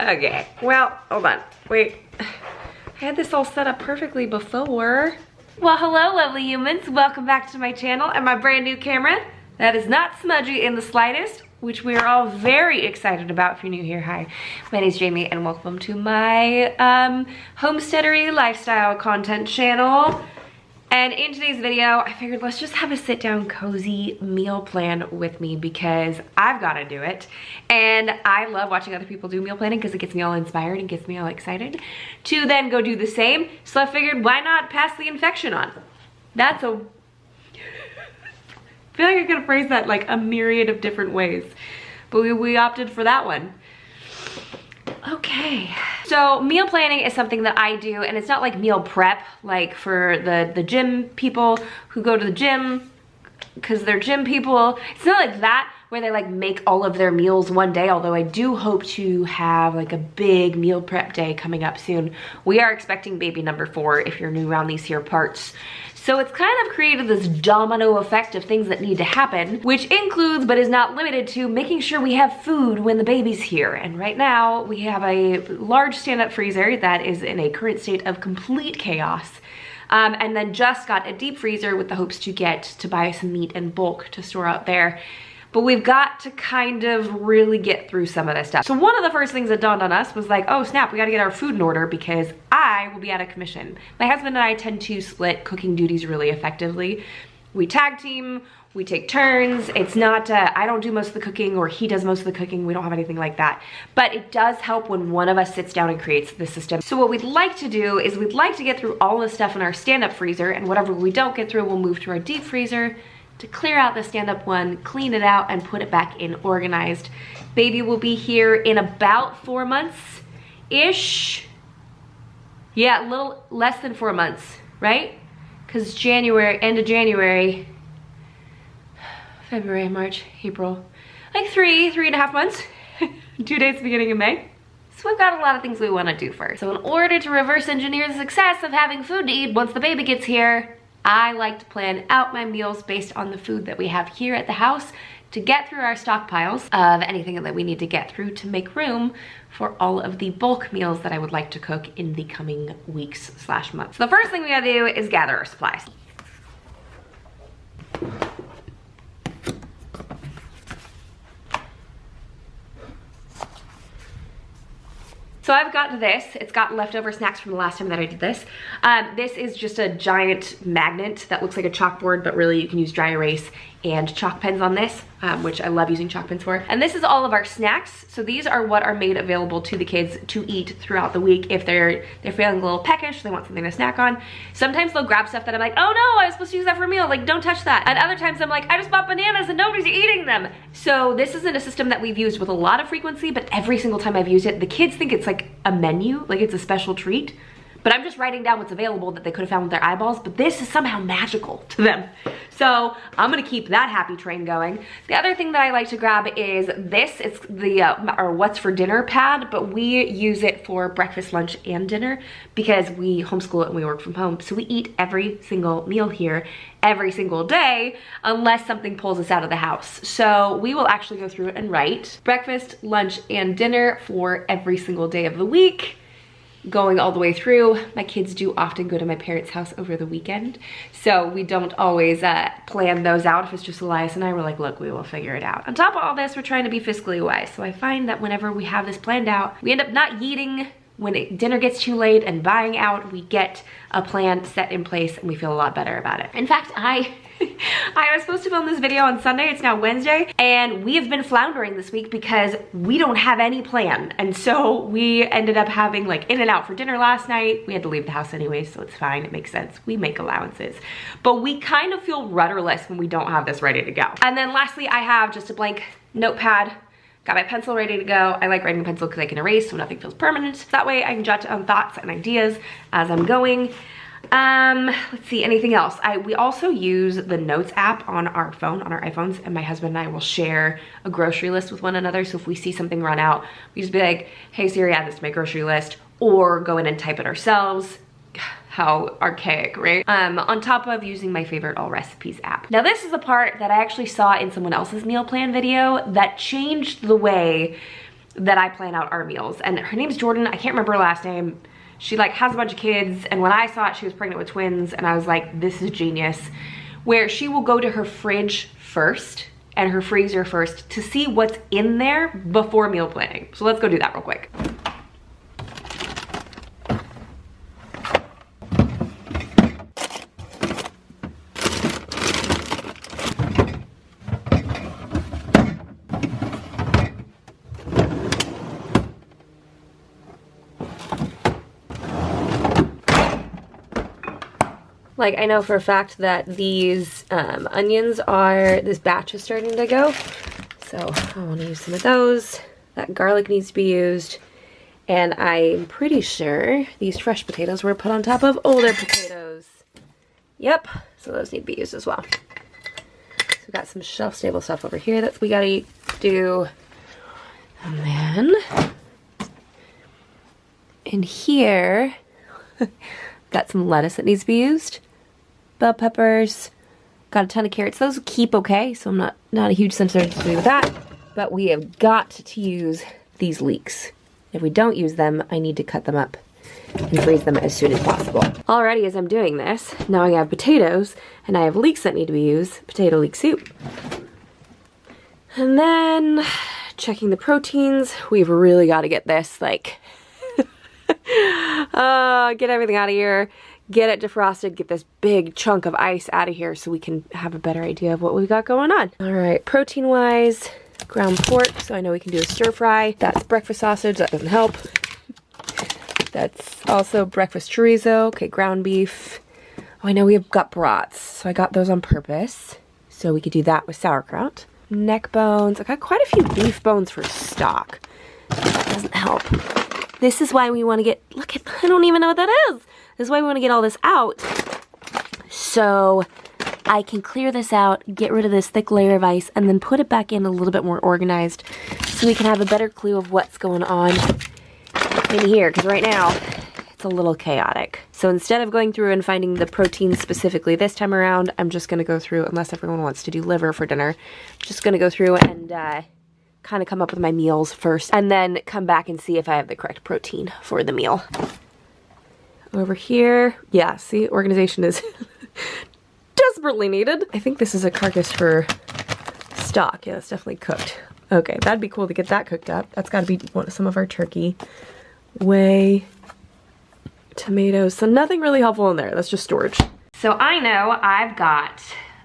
Okay, well, hold on. Wait, I had this all set up perfectly before. Well, hello, lovely humans. Welcome back to my channel and my brand new camera. That is not smudgy in the slightest, which we are all very excited about. If you're new here, hi. My name is Jamie and welcome to my homesteadery lifestyle content channel. And in today's video, I figured let's just have a sit down cozy meal plan with me because I've got to do it. And I love watching other people do meal planning because it gets me all inspired and gets me all excited to then go do the same. So I figured why not pass the infection on? That's a... I feel like I could phrase that like a myriad of different ways, but we opted for that one. Okay, so meal planning is something that I do, and it's not like meal prep, like for the gym people who go to the gym because they're gym people. It's not like that where they like make all of their meals one day, although I do hope to have like a big meal prep day coming up soon. We are expecting baby number 4 if you're new around these here parts. So it's kind of created this domino effect of things that need to happen, which includes, but is not limited to, making sure we have food when the baby's here. And right now we have a large stand-up freezer that is in a current state of complete chaos. And then just got a deep freezer with the hopes to buy some meat in bulk to store out there. But we've got to kind of really get through some of this stuff. So one of the first things that dawned on us was like, oh snap, we gotta get our food in order because I will be out of commission. My husband and I tend to split cooking duties really effectively. We tag team, we take turns. It's not, I don't do most of the cooking or he does most of the cooking. We don't have anything like that. But it does help when one of us sits down and creates the system. So what we'd like to do is we'd like to get through all the stuff in our stand-up freezer, and whatever we don't get through, we'll move to our deep freezer to clear out the stand-up one, clean it out, and put it back in organized. Baby will be here in about 4 months-ish. Yeah, a little less than 4 months, right? Because January, end of January, February, March, April, like three and a half months. Due dates beginning of May. So we've got a lot of things we want to do first. So in order to reverse engineer the success of having food to eat once the baby gets here, I like to plan out my meals based on the food that we have here at the house to get through our stockpiles of anything that we need to get through to make room for all of the bulk meals that I would like to cook in the coming weeks/months. So the first thing we gotta do is gather our supplies. So I've got this. It's got leftover snacks from the last time that I did this. This is just a giant magnet that looks like a chalkboard, but really you can use dry erase and chalk pens on this, which I love using chalk pens for. And this is all of our snacks. So these are what are made available to the kids to eat throughout the week if they're feeling a little peckish, they want something to snack on. Sometimes they'll grab stuff that I'm like, oh no, I was supposed to use that for a meal, like don't touch that. And other times I'm like, I just bought bananas and nobody's eating them. So this isn't a system that we've used with a lot of frequency, but every single time I've used it, the kids think it's like a menu, like it's a special treat. But I'm just writing down what's available that they could have found with their eyeballs, but this is somehow magical to them. So I'm gonna keep that happy train going. The other thing that I like to grab is this. It's the our what's for dinner pad, but we use it for breakfast, lunch, and dinner because we homeschool and we work from home. So we eat every single meal here every single day unless something pulls us out of the house. So we will actually go through and write breakfast, lunch, and dinner for every single day of the week, going all the way through. My kids do often go to my parents' house over the weekend, so we don't always plan those out. If it's just Elias and I, we're like, look, we will figure it out. On top of all this, we're trying to be fiscally wise, so I find that whenever we have this planned out, we end up not eating when dinner gets too late and buying out. We get a plan set in place and we feel a lot better about it. In fact, I was supposed to film this video on Sunday, it's now Wednesday, and we have been floundering this week because we don't have any plan. And so we ended up having like In-N-Out for dinner last night. We had to leave the house anyway, so it's fine, it makes sense. We make allowances. But we kind of feel rudderless when we don't have this ready to go. And then lastly, I have just a blank notepad. Got my pencil ready to go. I like writing in pencil because I can erase so nothing feels permanent. That way I can jot down thoughts and ideas as I'm going. Let's see, anything else? We also use the Notes app on our phone, on our iPhones, and my husband and I will share a grocery list with one another. So if we see something run out, we just be like, hey Siri, add this to my grocery list, or go in and type it ourselves. How archaic, right? On top of using my favorite All Recipes app. Now this is the part that I actually saw in someone else's meal plan video that changed the way that I plan out our meals. And her name's Jordan, I can't remember her last name. She like has a bunch of kids, and when I saw it, she was pregnant with twins, and I was like, this is genius. Where she will go to her fridge first and her freezer first to see what's in there before meal planning. So let's go do that real quick. Like, I know for a fact that these onions are, this batch is starting to go. So I want to use some of those. That garlic needs to be used. And I'm pretty sure these fresh potatoes were put on top of older potatoes. Yep, so those need to be used as well. So we've got some shelf-stable stuff over here that we gotta do. And then in here, got some lettuce that needs to be used. Bell peppers, got a ton of carrots. Those keep okay, so I'm not a huge sensitivity with that. But we have got to use these leeks. If we don't use them, I need to cut them up and freeze them as soon as possible. Already as I'm doing this, now I have potatoes and I have leeks that need to be used. Potato leek soup. And then checking the proteins. We've really got to get this like, get everything out of here. Get it defrosted, get this big chunk of ice out of here so we can have a better idea of what we've got going on. All right, protein-wise, ground pork, so I know we can do a stir fry. That's breakfast sausage, that doesn't help. That's also breakfast chorizo, okay, ground beef. Oh, I know we've got brats, so I got those on purpose. So we could do that with sauerkraut. Neck bones, I got quite a few beef bones for stock. That doesn't help. This is why we want to get, look at, I don't even know what that is. This is why we want to get all this out, so I can clear this out, get rid of this thick layer of ice, and then put it back in a little bit more organized so we can have a better clue of what's going on in here, because right now it's a little chaotic. So instead of going through and finding the protein specifically this time around, I'm just going to go through, unless everyone wants to do liver for dinner, just going to go through and kind of come up with my meals first, and then come back and see if I have the correct protein for the meal. Over here, yeah, see, organization is desperately needed. I think this is a carcass for stock. Yeah, it's definitely cooked. Okay, that'd be cool to get that cooked up. That's gotta be some of our turkey. Whey, tomatoes, so nothing really helpful in there. That's just storage. So I know I've got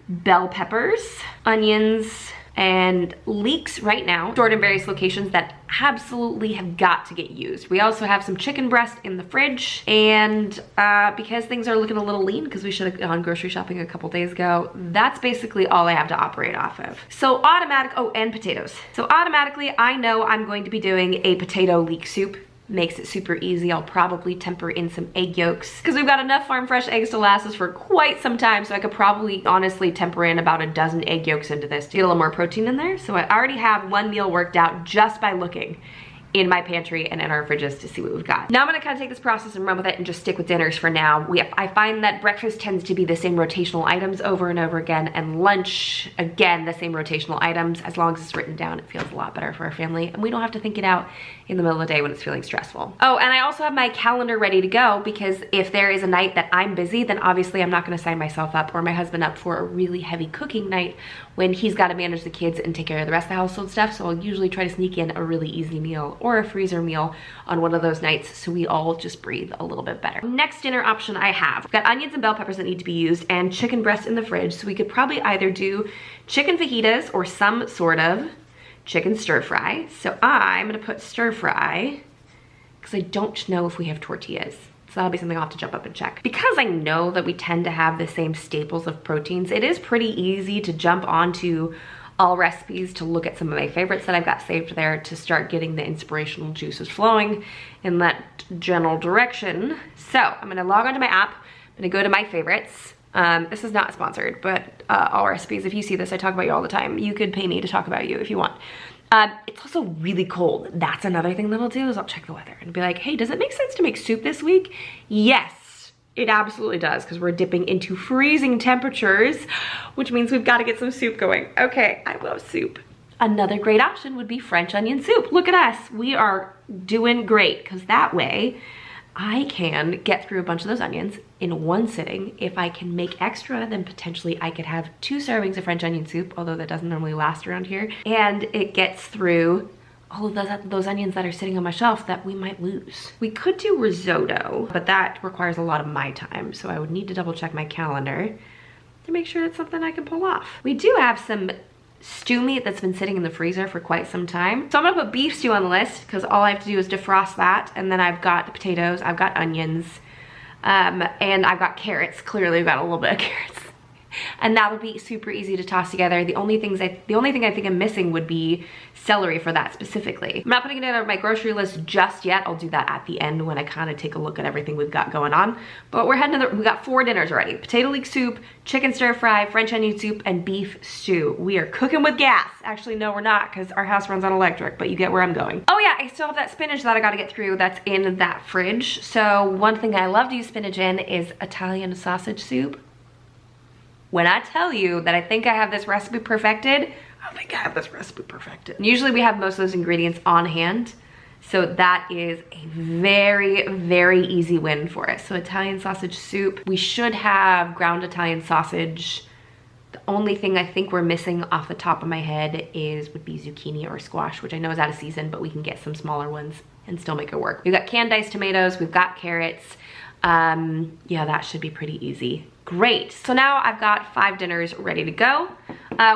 bell peppers, onions, and leeks right now, stored in various locations that absolutely have got to get used. We also have some chicken breast in the fridge, and because things are looking a little lean, because we should have gone grocery shopping a couple days ago, that's basically all I have to operate off of. So oh, and potatoes. So automatically, I know I'm going to be doing a potato leek soup. Makes it super easy. I'll probably temper in some egg yolks because we've got enough farm fresh eggs to last us for quite some time, so I could probably honestly temper in about a dozen egg yolks into this to get a little more protein in there. So I already have one meal worked out just by looking in my pantry and in our fridges to see what we've got. Now I'm gonna kind of take this process and run with it and just stick with dinners for now. I find that breakfast tends to be the same rotational items over and over again, and lunch, again, the same rotational items. As long as it's written down, it feels a lot better for our family, and we don't have to think it out in the middle of the day when it's feeling stressful. Oh, and I also have my calendar ready to go, because if there is a night that I'm busy, then obviously I'm not gonna sign myself up or my husband up for a really heavy cooking night when he's gotta manage the kids and take care of the rest of the household stuff. So I'll usually try to sneak in a really easy meal or a freezer meal on one of those nights so we all just breathe a little bit better. Next dinner option I have, I've got onions and bell peppers that need to be used and chicken breast in the fridge, so we could probably either do chicken fajitas or some sort of chicken stir fry. So I'm gonna put stir fry because I don't know if we have tortillas. So that'll be something I'll have to jump up and check. Because I know that we tend to have the same staples of proteins, it is pretty easy to jump onto all recipes to look at some of my favorites that I've got saved there to start getting the inspirational juices flowing in that general direction. So I'm gonna log onto my app, I'm gonna go to my favorites. This is not sponsored, but all recipes, if you see this, I talk about you all the time. You could pay me to talk about you if you want. It's also really cold. That's another thing that I'll do is I'll check the weather and be like, hey, does it make sense to make soup this week? Yes, it absolutely does, because we're dipping into freezing temperatures, which means we've got to get some soup going. Okay, I love soup. Another great option would be French onion soup. Look at us, we are doing great, because that way I can get through a bunch of those onions in one sitting. If I can make extra, then potentially I could have 2 servings of French onion soup, although that doesn't normally last around here. And it gets through all of those onions that are sitting on my shelf that we might lose. We could do risotto, but that requires a lot of my time. So I would need to double check my calendar to make sure it's something I can pull off. We do have some stew meat that's been sitting in the freezer for quite some time. So I'm gonna put beef stew on the list because all I have to do is defrost that. And then I've got potatoes, I've got onions, and I've got carrots. Clearly I've got a little bit of carrots. And that would be super easy to toss together. The only thing I think I'm missing would be celery for that specifically. I'm not putting it on my grocery list just yet. I'll do that at the end when I kind of take a look at everything we've got going on. But we're heading to we got 4 dinners already. Potato leek soup, chicken stir fry, French onion soup, and beef stew. We are cooking with gas. Actually, no, we're not, because our house runs on electric, but you get where I'm going. Oh yeah, I still have that spinach that I gotta get through that's in that fridge. So one thing I love to use spinach in is Italian sausage soup. When I tell you that I think I have this recipe perfected, I think I have this recipe perfected. Usually we have most of those ingredients on hand, so that is a very, very easy win for us. So Italian sausage soup. We should have ground Italian sausage. The only thing I think we're missing off the top of my head would be zucchini or squash, which I know is out of season, but we can get some smaller ones and still make it work. We've got canned diced tomatoes, we've got carrots. Yeah, that should be pretty easy. Great, so now I've got 5 dinners ready to go,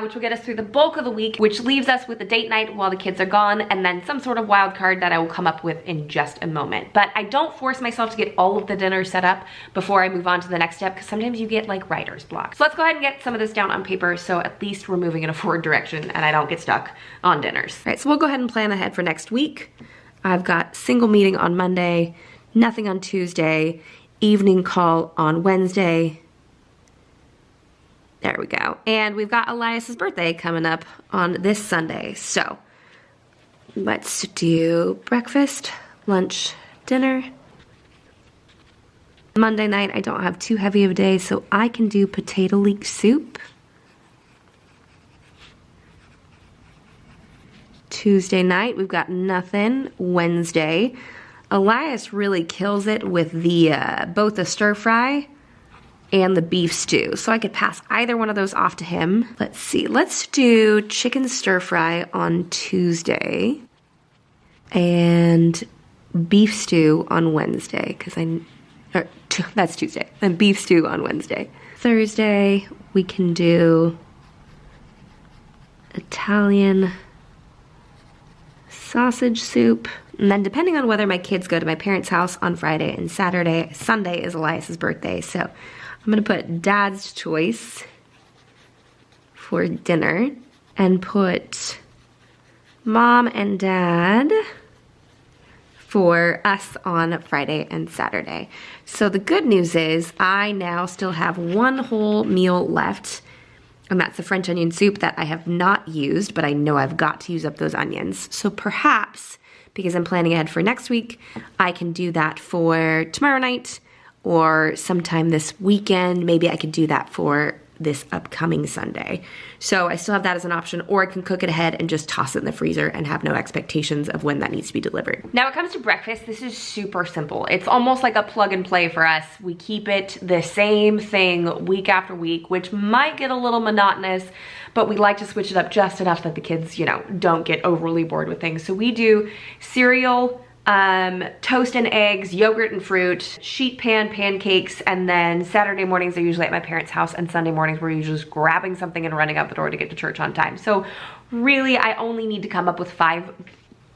which will get us through the bulk of the week, which leaves us with a date night while the kids are gone, and then some sort of wild card that I will come up with in just a moment. But I don't force myself to get all of the dinners set up before I move on to the next step, because sometimes you get like writer's block. So let's go ahead and get some of this down on paper, so at least we're moving in a forward direction and I don't get stuck on dinners. All right, so we'll go ahead and plan ahead for next week. I've got single meeting on Monday, nothing on Tuesday, evening call on Wednesday. There we go. And we've got Elias's birthday coming up on this Sunday. So let's do breakfast, lunch, dinner. Monday night, I don't have too heavy of a day, so I can do potato leek soup. Tuesday night, we've got nothing. Wednesday, Elias really kills it with the both the stir fry and the beef stew. So I could pass either one of those off to him. Let's see, let's do chicken stir fry on Tuesday and beef stew on Wednesday, that's Tuesday, and beef stew on Wednesday. Thursday, we can do Italian sausage soup. And then depending on whether my kids go to my parents' house on Friday and Saturday, Sunday is Elias's birthday, so I'm gonna put Dad's choice for dinner and put Mom and Dad for us on Friday and Saturday. So the good news is I now still have 1 whole meal left, and that's the French onion soup that I have not used, but I know I've got to use up those onions. So perhaps, because I'm planning ahead for next week, I can do that for tomorrow night or sometime this weekend. Maybe I could do that for this upcoming Sunday. So I still have that as an option, or I can cook it ahead and just toss it in the freezer and have no expectations of when that needs to be delivered. Now when it comes to breakfast, this is super simple. It's almost like a plug and play for us. We keep it the same thing week after week, which might get a little monotonous, but we like to switch it up just enough that the kids, you know, don't get overly bored with things. So we do cereal, toast and eggs, yogurt and fruit, sheet pan pancakes, and then Saturday mornings are usually at my parents' house, and Sunday mornings we're usually just grabbing something and running out the door to get to church on time. So really I only need to come up with 5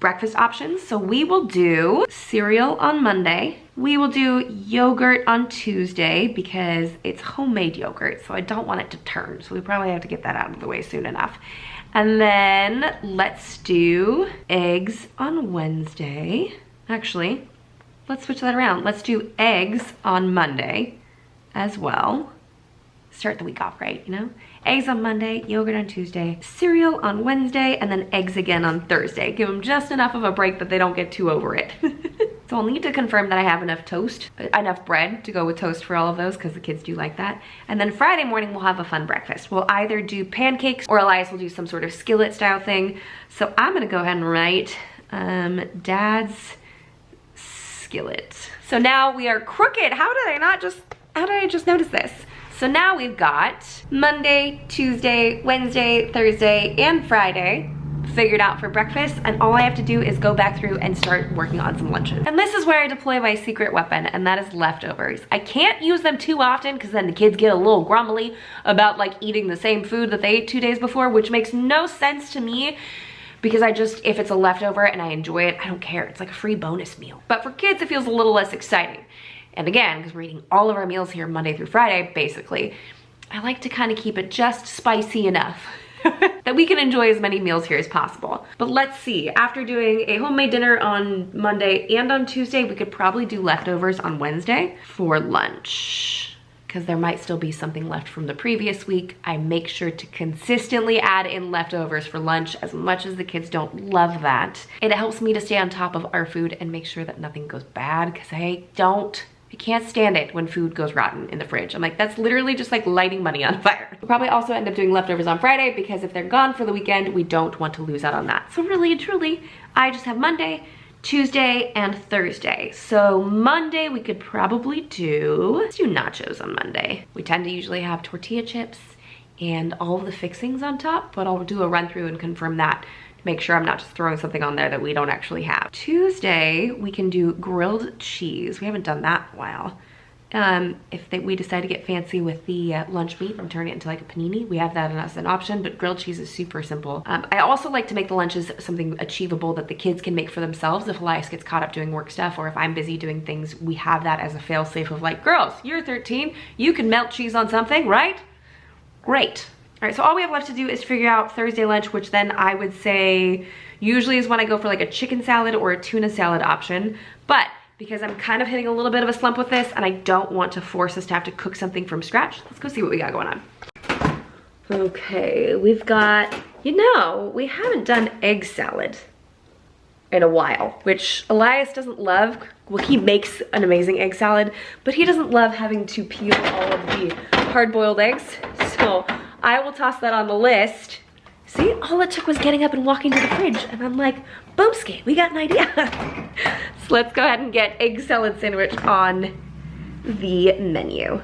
breakfast options. So we will do cereal on Monday. We will do yogurt on Tuesday because it's homemade yogurt, so I don't want it to turn. So we probably have to get that out of the way soon enough. And then let's do eggs on Wednesday. Actually, let's switch that around. Let's do eggs on Monday as well. Start the week off right, you know? Eggs on Monday, yogurt on Tuesday, cereal on Wednesday, and then eggs again on Thursday. Give them just enough of a break that they don't get too over it. So I'll need to confirm that I have enough toast, enough bread to go with toast for all of those because the kids do like that. And then Friday morning we'll have a fun breakfast. We'll either do pancakes or Elias will do some sort of skillet style thing. So I'm gonna go ahead and write Dad's skillet. So now we are crooked. How did I just notice this? So now we've got Monday, Tuesday, Wednesday, Thursday, and Friday figured out for breakfast, and all I have to do is go back through and start working on some lunches. And this is where I deploy my secret weapon, and that is leftovers. I can't use them too often because then the kids get a little grumbly about like eating the same food that they ate 2 days before, which makes no sense to me because if it's a leftover and I enjoy it, I don't care. It's like a free bonus meal. But for kids, it feels a little less exciting. And again, because we're eating all of our meals here Monday through Friday, basically, I like to kind of keep it just spicy enough that we can enjoy as many meals here as possible. But let's see, after doing a homemade dinner on Monday and on Tuesday, we could probably do leftovers on Wednesday for lunch, because there might still be something left from the previous week. I make sure to consistently add in leftovers for lunch as much as the kids don't love that. It helps me to stay on top of our food and make sure that nothing goes bad, because I can't stand it when food goes rotten in the fridge. I'm like, that's literally just like lighting money on fire. We'll probably also end up doing leftovers on Friday because if they're gone for the weekend, we don't want to lose out on that. So really and truly, I just have Monday, Tuesday, and Thursday. So Monday we could probably let's do nachos on Monday. We tend to usually have tortilla chips and all of the fixings on top, but I'll do a run through and confirm that to make sure I'm not just throwing something on there that we don't actually have. Tuesday, we can do grilled cheese. We haven't done that in a while. We decide to get fancy with the lunch meat and turn it into like a panini, we have that as an option, but grilled cheese is super simple. I also like to make the lunches something achievable that the kids can make for themselves if Elias gets caught up doing work stuff, or if I'm busy doing things, we have that as a fail-safe of like, girls, you're 13, you can melt cheese on something, right? Great. All right, so all we have left to do is figure out Thursday lunch, which then I would say usually is when I go for like a chicken salad or a tuna salad option. But because I'm kind of hitting a little bit of a slump with this and I don't want to force us to have to cook something from scratch, let's go see what we got going on. Okay, we've got, we haven't done egg salad in a while, which Elias doesn't love. Well, he makes an amazing egg salad, but he doesn't love having to peel all of the hard-boiled eggs. So I will toss that on the list. See, all it took was getting up and walking to the fridge, and I'm like, boomski, we got an idea. So let's go ahead and get egg salad sandwich on the menu.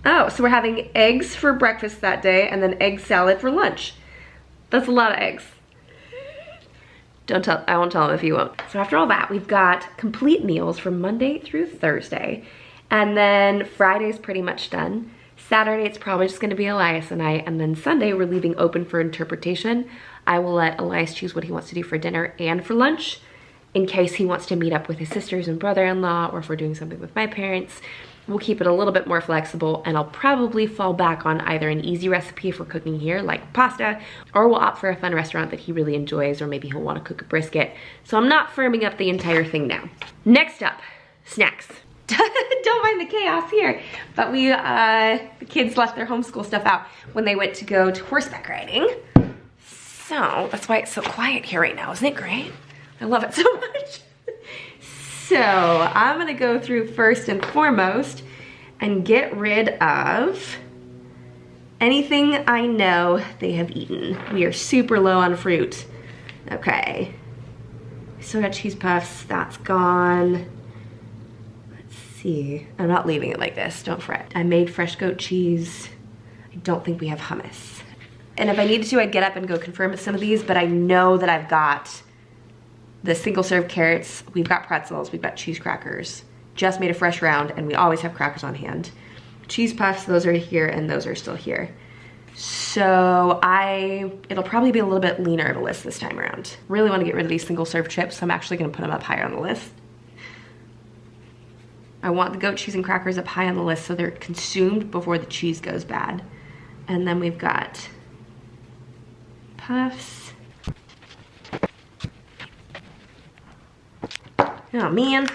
Oh, so we're having eggs for breakfast that day and then egg salad for lunch. That's a lot of eggs. I won't tell him if you won't. So after all that, we've got complete meals from Monday through Thursday. And then Friday's pretty much done. Saturday, it's probably just gonna be Elias and I, and then Sunday, we're leaving open for interpretation. I will let Elias choose what he wants to do for dinner and for lunch, in case he wants to meet up with his sisters and brother-in-law, or if we're doing something with my parents. We'll keep it a little bit more flexible, and I'll probably fall back on either an easy recipe for cooking here, like pasta, or we'll opt for a fun restaurant that he really enjoys, or maybe he'll wanna cook a brisket. So I'm not firming up the entire thing now. Next up, snacks. Don't mind the chaos here, but the kids left their homeschool stuff out when they went to go to horseback riding. So that's why it's so quiet here right now. Isn't it great? I love it so much. So I'm gonna go through first and foremost and get rid of anything I know they have eaten. We are super low on fruit. Okay. Still got cheese puffs, that's gone. I'm not leaving it like this, don't fret. I made fresh goat cheese. I don't think we have hummus. And if I needed to, I'd get up and go confirm with some of these, but I know that I've got the single serve carrots, we've got pretzels, we've got cheese crackers. Just made a fresh round, and we always have crackers on hand. Cheese puffs, those are here, and those are still here. So it'll probably be a little bit leaner of a list this time around. Really wanna get rid of these single serve chips, so I'm actually gonna put them up higher on the list. I want the goat cheese and crackers up high on the list so they're consumed before the cheese goes bad. And then we've got puffs. Oh man.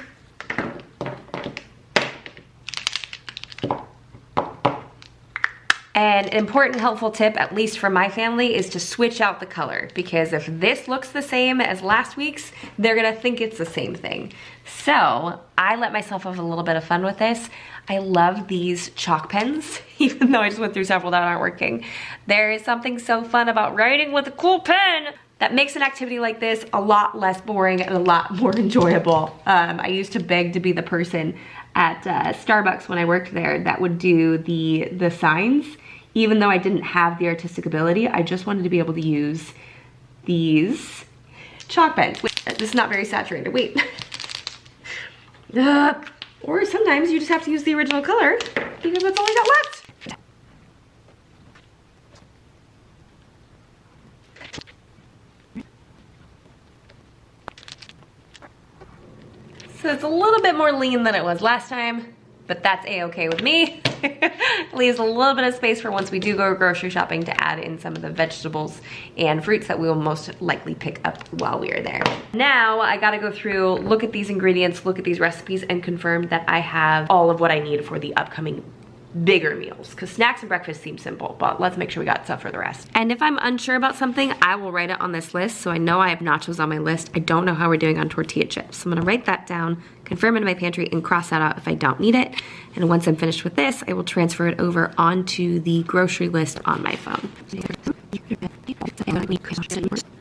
And an important helpful tip, at least for my family, is to switch out the color, because if this looks the same as last week's, they're gonna think it's the same thing. So I let myself have a little bit of fun with this. I love these chalk pens, even though I just went through several that aren't working. There is something so fun about writing with a cool pen that makes an activity like this a lot less boring and a lot more enjoyable. I used to beg to be the person at Starbucks when I worked there that would do the signs. Even though I didn't have the artistic ability, I just wanted to be able to use these chalk pens. Wait, this is not very saturated, wait. Or sometimes you just have to use the original color because that's all I got left. So it's a little bit more lean than it was last time, but that's a-okay with me. Leaves a little bit of space for once we do go grocery shopping to add in some of the vegetables and fruits that we will most likely pick up while we are there. Now I gotta go through, look at these ingredients, look at these recipes, and confirm that I have all of what I need for the upcoming bigger meals, because snacks and breakfast seem simple, but let's make sure we got stuff for the rest. And if I'm unsure about something, I will write it on this list, so I know I have nachos on my list. I don't know how we're doing on tortilla chips, so I'm gonna write that down, confirm it in my pantry, and cross that out if I don't need it. And once I'm finished with this, I will transfer it over onto the grocery list on my phone.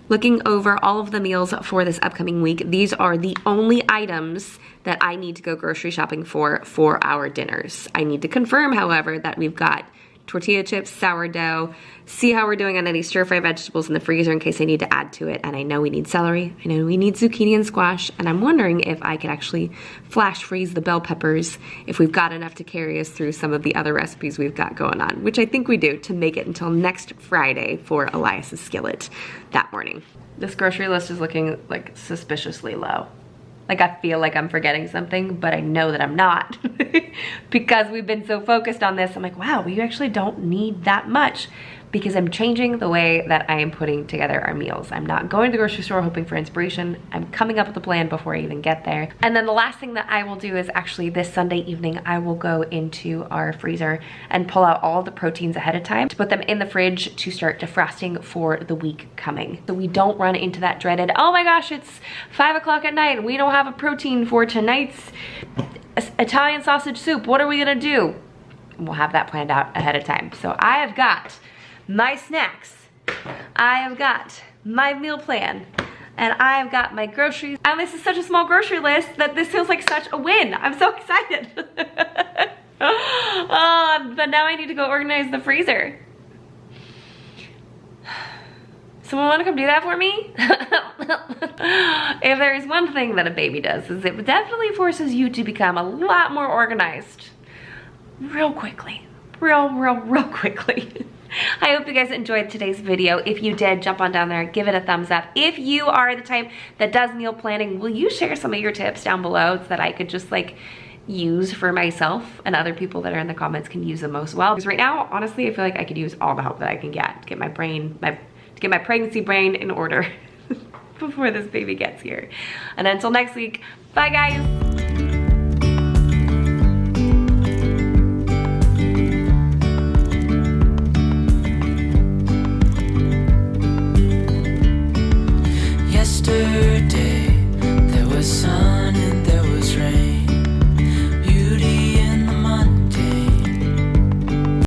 Looking over all of the meals for this upcoming week, these are the only items that I need to go grocery shopping for our dinners. I need to confirm, however, that we've got tortilla chips, sourdough, see how we're doing on any stir-fry vegetables in the freezer in case I need to add to it. And I know we need celery, I know we need zucchini and squash, and I'm wondering if I could actually flash freeze the bell peppers if we've got enough to carry us through some of the other recipes we've got going on, which I think we do, to make it until next Friday for Elias's skillet that morning. This grocery list is looking like suspiciously low. Like I feel like I'm forgetting something, but I know that I'm not because we've been so focused on this. I'm like, wow, we actually don't need that much, because I'm changing the way that I am putting together our meals. I'm not going to the grocery store hoping for inspiration. I'm coming up with a plan before I even get there. And then the last thing that I will do is actually this Sunday evening, I will go into our freezer and pull out all the proteins ahead of time to put them in the fridge to start defrosting for the week coming. So we don't run into that dreaded, oh my gosh, it's 5 o'clock at night and we don't have a protein for tonight's Italian sausage soup. What are we gonna do? And we'll have that planned out ahead of time. So I have got my snacks, I have got my meal plan, and I have got my groceries. And this is such a small grocery list that this feels like such a win. I'm so excited. But now I need to go organize the freezer. Someone wanna come do that for me? If there is one thing that a baby does, is it definitely forces you to become a lot more organized real quickly. Real quickly. I hope you guys enjoyed today's video. If you did, jump on down there, give it a thumbs up. If you are the type that does meal planning, will you share some of your tips down below so that I could just like use for myself and other people that are in the comments can use them as well? Because right now, honestly, I feel like I could use all the help that I can get to get my pregnancy brain in order before this baby gets here. And until next week, bye guys. Yesterday there was sun.